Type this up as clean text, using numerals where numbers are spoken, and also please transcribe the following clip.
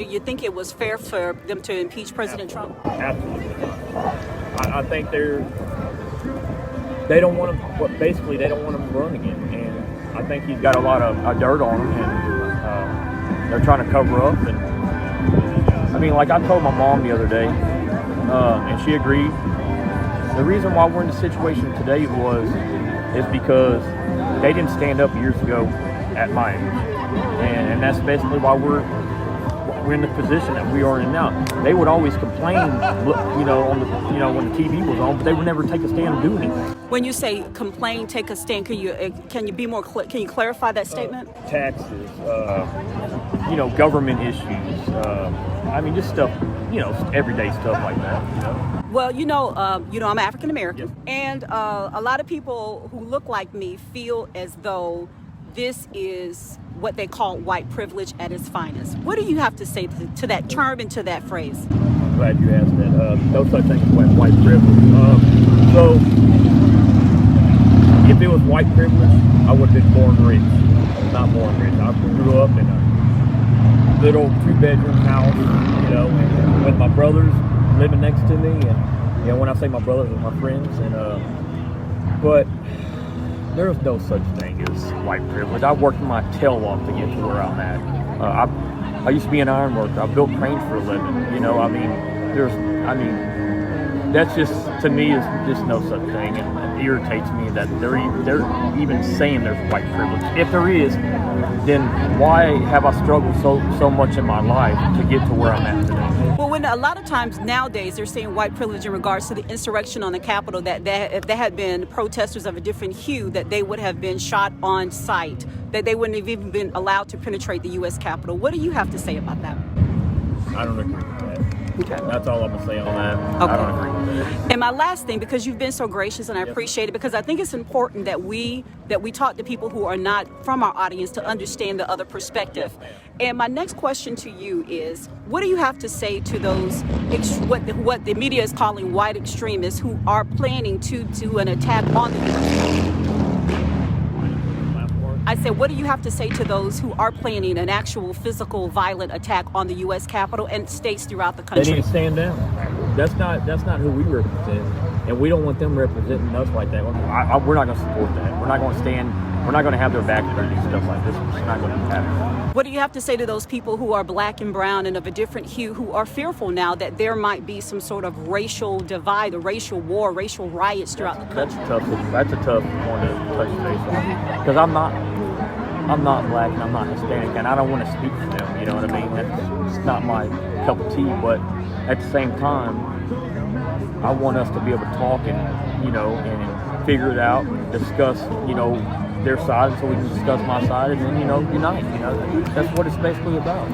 Do you think it was fair for them to impeach President Trump? Absolutely not. I think they don't want him. Well, basically, they don't want him to run again, and I think he's got a lot of dirt on him, and they're trying to cover up. And I mean, like I told my mom the other day, and she agreed. The reason why we're in the situation today is because they didn't stand up years ago at my age, and that's basically why we're in the position that we are in now. They would always complain, on the, when the TV was on, but they would never take a stand and do anything. When you say complain, take a stand, can you be more can you clarify that statement? Taxes, government issues. I mean, just stuff, everyday stuff like that. Well, I'm African American, yes. And a lot of people who look like me feel as though this is what they call white privilege at its finest. What do you have to say to that term and to that phrase? I'm glad you asked that. No such thing as white privilege. So, if it was white privilege, I would have been born rich. Not born rich. I grew up in a little 2-bedroom house, with my brothers living next to me, and when I say my brothers, they're my friends, but there's no such thing as white privilege. I worked my tail off to get to where I'm at. I used to be an iron worker. I built cranes for a living. That's just, to me, is just no such thing, and it irritates me that they're even saying there's white privilege. If there is, then why have I struggled so much in my life to get to where I'm at today? Well, when a lot of times nowadays they're saying white privilege in regards to the insurrection on the Capitol, that if there had been protesters of a different hue, that they would have been shot on sight, that they wouldn't have even been allowed to penetrate the U.S. Capitol. What do you have to say about that? I don't agree with that. Okay. That's all I'm going to say on that. Okay. I don't agree with that. And my last thing, because you've been so gracious and I appreciate it, because I think it's important that we talk to people who are not from our audience to understand the other perspective. And my next question to you is, what do you have to say to those, what the media is calling white extremists who are planning to do an attack on the U.S.? I said, what do you have to say to those who are planning an actual physical violent attack on the U.S. Capitol and states throughout the country? They need to stand down. That's not who we represent, and we don't want them representing us like that. We're not going to support that. We're not going to stand. We're not going to have their back if they do stuff like this. It's not going to happen. What do you have to say to those people who are black and brown and of a different hue who are fearful now that there might be some sort of racial divide, a racial war, racial riots throughout the country? That's a tough one to touch base on, because I'm not black and I'm not Hispanic, and I don't want to speak for them. You know what I mean? It's not my cup of tea. But at the same time, I want us to be able to talk and figure it out, and discuss their side, so we can discuss my side, and then unite. That's what it's basically about.